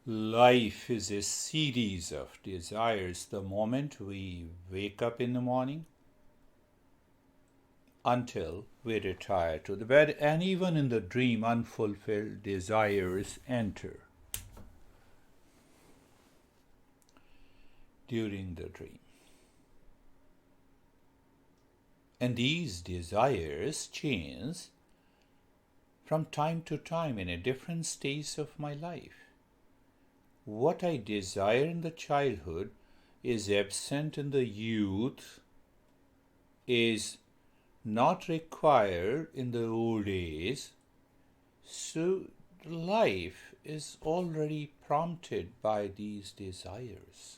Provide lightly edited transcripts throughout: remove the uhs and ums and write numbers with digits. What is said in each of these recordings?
Life is a series of desires the moment we wake up in the morning until we retire to the bed, and even in the dream, unfulfilled desires enter during the dream. And these desires change from time to time in a different stage of my life. What I desire in the childhood is absent in the youth, is not required in the old age. So life is already prompted by these desires.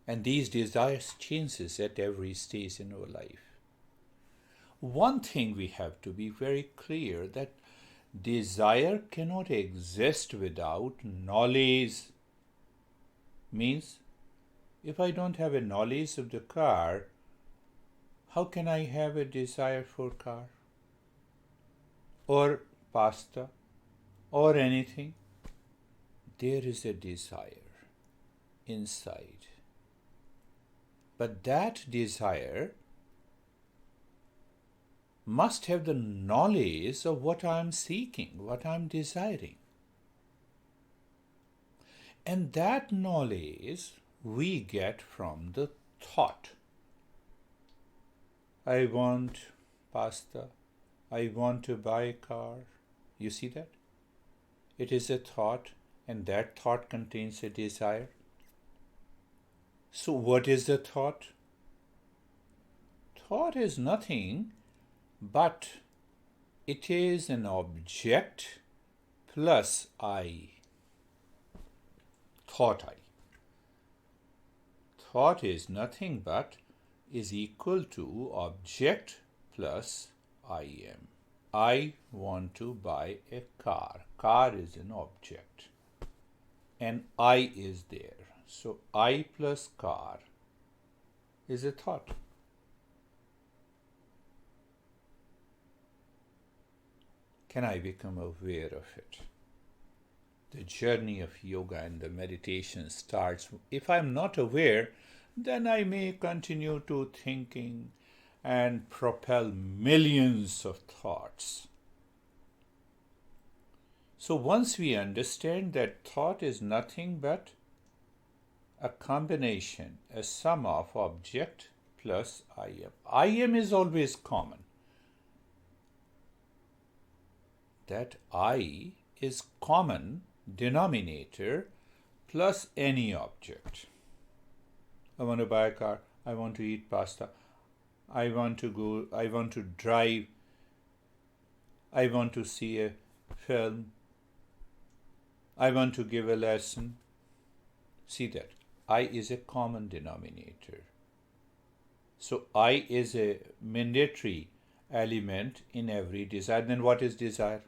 And these desires changes at every stage in our life. One thing we have to be very clear, that desire cannot exist without knowledge. Means, if I don't have a knowledge of the car, how can I have a desire for car? Or pasta? Or anything? There is a desire inside. But that desire must have the knowledge of what I am seeking, what I am desiring. And that knowledge we get from the thought. I want pasta. I want to buy a car. You see that? It is a thought, and that thought contains a desire. So what is the thought? Thought is nothing but it is an object plus I. Thought I. Thought is nothing but is equal to object plus I am. I want to buy a car. Car is an object. And I is there. So I plus car is a thought. Can I become aware of it? The journey of yoga and the meditation starts. If I'm not aware, then I may continue to thinking and propel millions of thoughts. So once we understand that thought is nothing but a combination, a sum of object plus I am. I am is always common. That I is common denominator plus any object. I want to buy a car. I want to eat pasta. I want to drive. I want to see a film. I want to give a lesson. See that. I is a common denominator. So I is a mandatory element in every desire. Then what is desire?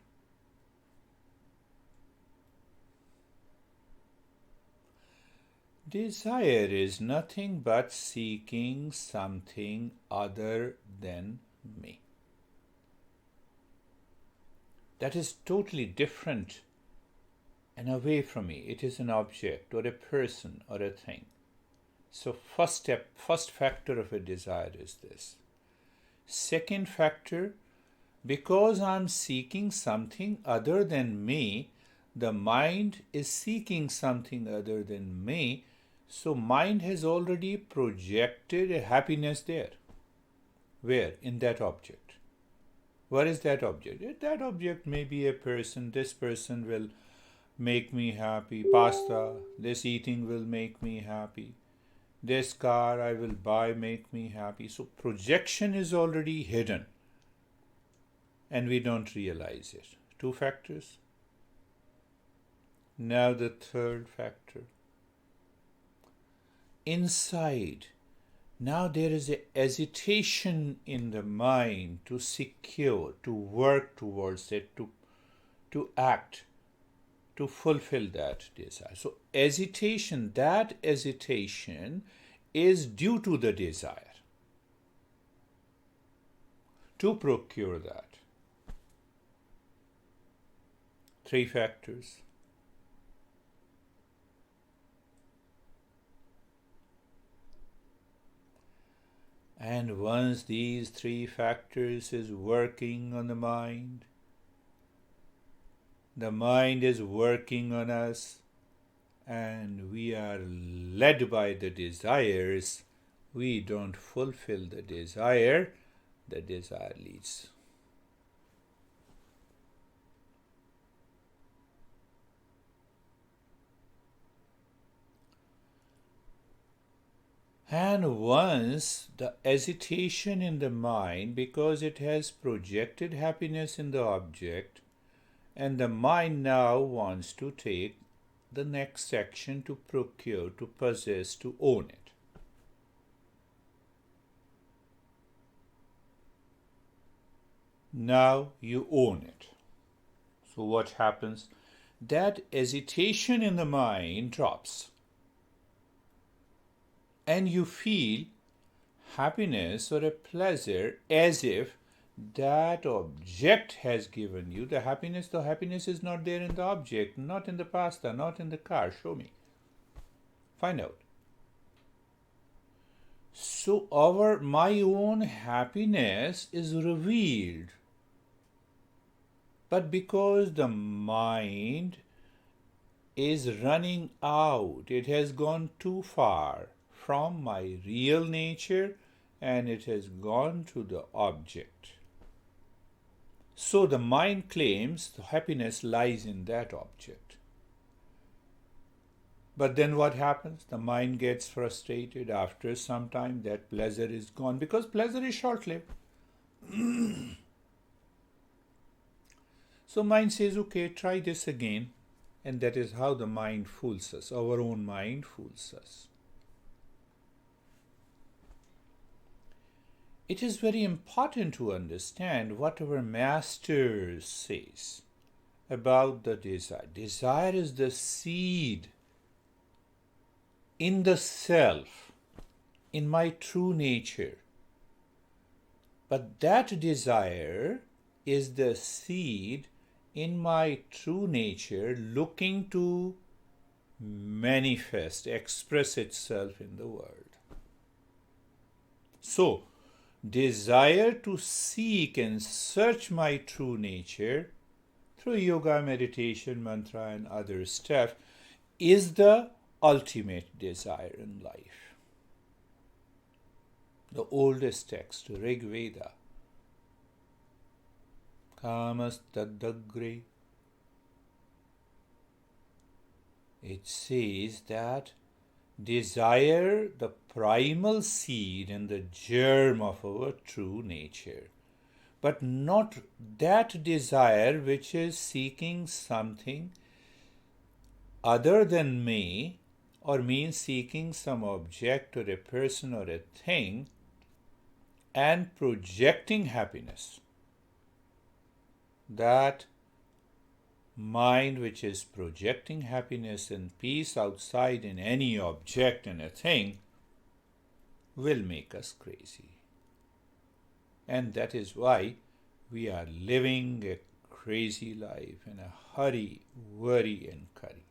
Desire is nothing but seeking something other than me. That is totally different and away from me. It is an object or a person or a thing. So first factor of a desire is this. Second factor, because I'm seeking something other than me, the mind is seeking something other than me. So mind has already projected a happiness there. Where? In that object. What is that object? That object may be a person. This person will make me happy. Pasta, this eating will make me happy. This car I will buy, make me happy. So projection is already hidden. And we don't realize it. Two factors. Now the third factor. Inside, now there is a hesitation in the mind to secure, to work towards it, to act, to fulfill that desire. So hesitation, that hesitation is due to the desire to procure that. Three factors. And once these three factors is working on the mind is working on us, and we are led by the desires, we don't fulfill the desire leads. And once the hesitation in the mind, because it has projected happiness in the object, and the mind now wants to take the next action to procure, to possess, to own it. Now you own it. So what happens? That hesitation in the mind drops. And you feel happiness or a pleasure as if that object has given you the happiness. The happiness is not there in the object, not in the pasta, not in the car. Show me. Find out. So my own happiness is revealed. But because the mind is running out, it has gone too far from my real nature, and it has gone to the object. So the mind claims the happiness lies in that object. But then what happens? The mind gets frustrated. After some time, that pleasure is gone, because pleasure is short-lived. So mind says, okay, try this again. And that is how the mind fools us. Our own mind fools us. It is very important to understand what our master says about the desire. Desire is the seed in the self, in my true nature. But that desire is the seed in my true nature looking to manifest, express itself in the world. So, desire to seek and search my true nature through yoga, meditation, mantra, and other stuff is the ultimate desire in life. The oldest text, Rig Veda, Kamastadagre, it says that desire, the primal seed and the germ of our true nature, but not that desire which is seeking something other than me, or means seeking some object or a person or a thing and projecting happiness. That mind which is projecting happiness and peace outside in any object and a thing will make us crazy. And that is why we are living a crazy life in a hurry, worry, and curry.